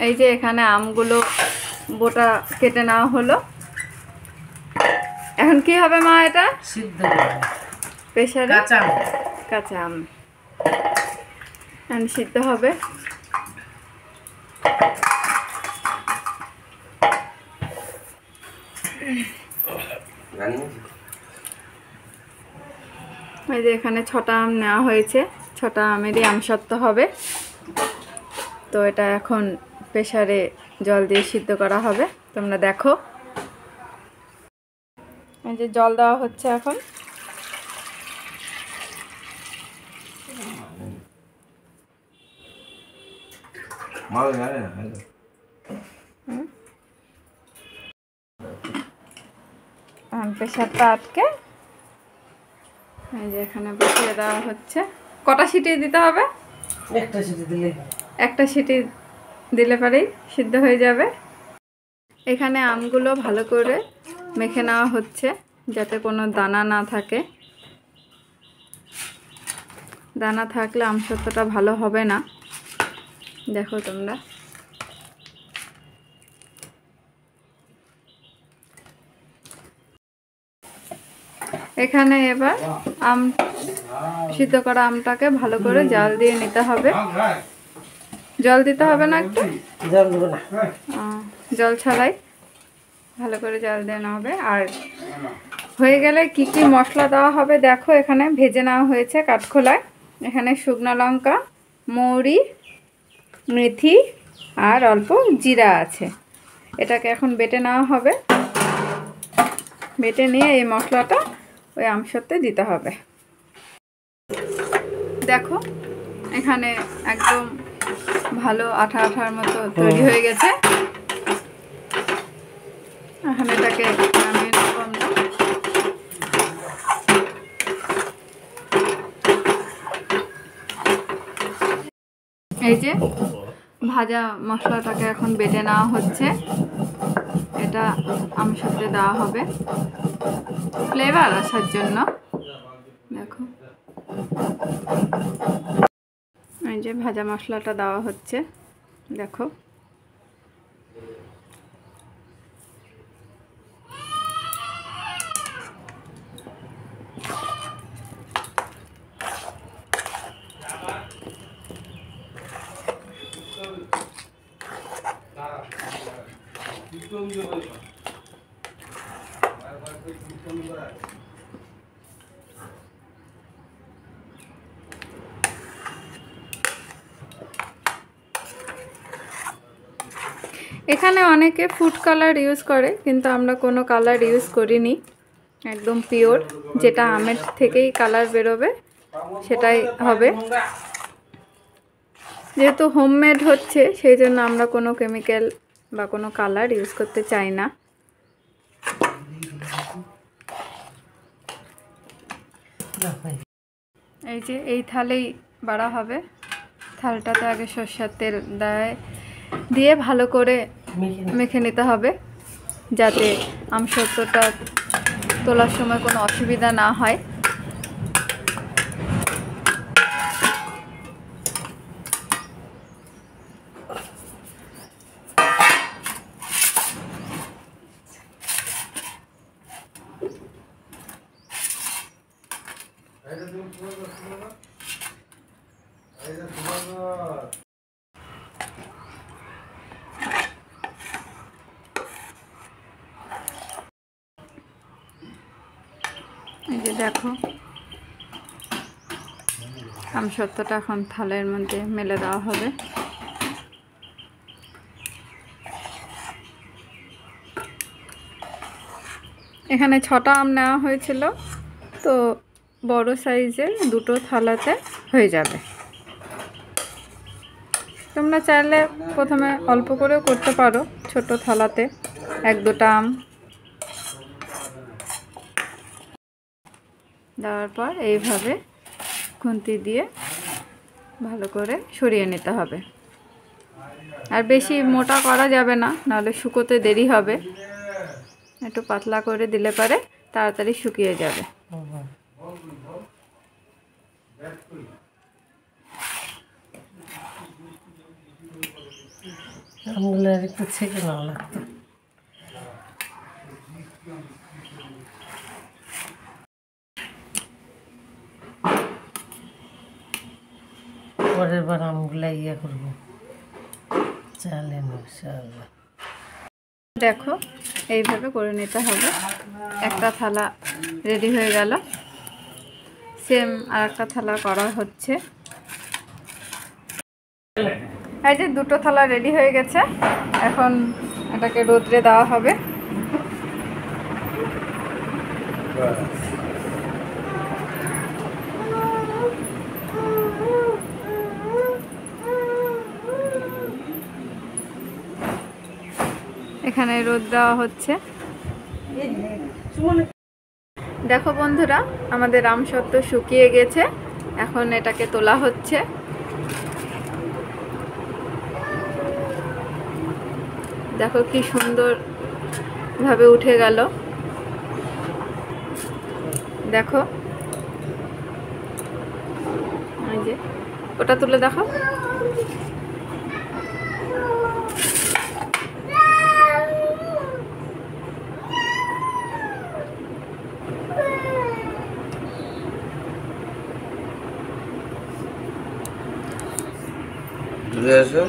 এই যে এখানে আমগুলো বোটা কেটে নেওয়া হলো। এখন কি হবে মা? এটা সিদ্ধ প্রেসারে কাঁচা আম আম এখন সিদ্ধ হবে। এই যে এখানে 6টা আম নেওয়া হয়েছে, 6টা আমেরই আমসত্ত্ব হবে। তো এটা এখন প্রেসারে জল দিয়ে সিদ্ধ করা হবে, তোমরা দেখো। এই যে জল দেওয়া হচ্ছে এখন। প্রেসারটা আটকে এই যে এখানে বসিয়ে দেওয়া হচ্ছে। কটা সিটি দিতে হবে? একটা সিটি দিলে পরেই সিদ্ধ হয়ে যাবে। এখানে আমগুলো ভালো করে মেখে নেওয়া হচ্ছে যাতে কোনো দানা না থাকে। দানা থাকলে আমসত্ত্বটা ভালো হবে না, দেখো তোমরা। এখানে এবার আম সিদ্ধ করা আমটাকে ভালো করে জাল দিয়ে নিতে হবে। জল দিতে হবে না? একটু জল ছাড়াই ভালো করে জাল দিয়ে নেওয়া হবে। আর হয়ে গেলে কি কি মশলা দেওয়া হবে দেখো, এখানে ভেজে নেওয়া হয়েছে কাঠখোলায়। এখানে শুকনো লঙ্কা, মৌরি, মেথি আর অল্প জিরা আছে। এটাকে এখন বেটে নেওয়া হবে। বেটে নিয়ে এই মশলাটা ওই আমসত্ত্বে দিতে হবে। দেখো এখানে একদম ভালো আঠা আঠার মতো তৈরি হয়ে গেছে। এখন এটাকে নামিয়ে নেবো আমরা। এই যে ভাজা মশলাটাকে এখন বেটে নেওয়া হচ্ছে, এটা আমসত্ত্বে দেওয়া হবে ফ্লেভার আসার জন্য। দেখো এই যে ভাজা মশলাটা দেওয়া হচ্ছে, দেখো। এখানে অনেকে ফুড কালার ইউজ করে, কিন্তু আমরা কোনো কালার ইউজ করিনি। একদম পিওর, যেটা আমের থেকেই কালার বেরোবে সেটাই হবে। যেহেতু হোমমেড হচ্ছে সেই জন্য আমরা কোনো কেমিক্যাল বা কোনো কালার ইউজ করতে চাই না। এই যে এই থালেই বাড়া হবে। থালটাতে আগে সরষের তেল দিয়ে ভালো করে মেখে নিতে হবে, যাতে আমসত্ত্বটা তোলার সময় কোনো অসুবিধা না হয়। এই যে দেখো আমসত্ত্বটা এখন থালের মধ্যে মেলে দেওয়া হবে। এখানে 6টা আম নেওয়া হয়েছিল, তো বড় সাইজের 2টো থালাতে হয়ে যাবে। তোমরা চাইলে প্রথমে অল্প করেও করতে পারো, ছোট থালাতে 1-2টা আম দেওয়ার পর এইভাবে খুন্তি দিয়ে ভালো করে সরিয়ে নিতে হবে। আর বেশি মোটা করা যাবে না, নাহলে শুকোতে দেরি হবে। একটু পাতলা করে দিলে পরে তাড়াতাড়ি শুকিয়ে যাবে। আমগুলো আর একটু ছেঁকে নেওয়া লাগতো। পরের বার আমগুলা ইয়ে করবো চালে ইনশাআল্লাহ। দেখো এইভাবে করে নিতে হবে। একটা থালা রেডি হয়ে গেল, সেম আর একটা থালা করা হচ্ছে। এই যে দুটো থালা রেডি হয়ে গেছে, এখন এটাকে রোদ্রে দেওয়া হবে। এখানে রোদ দেওয়া হচ্ছে। দেখো বন্ধুরা, আমাদের আমসত্ত্ব শুকিয়ে গেছে, এখন এটাকে তোলা হচ্ছে। দেখো কি সুন্দর ভাবে উঠে গেল। দেখো এই যে ওটা তুলে দেখো। চলে আসো।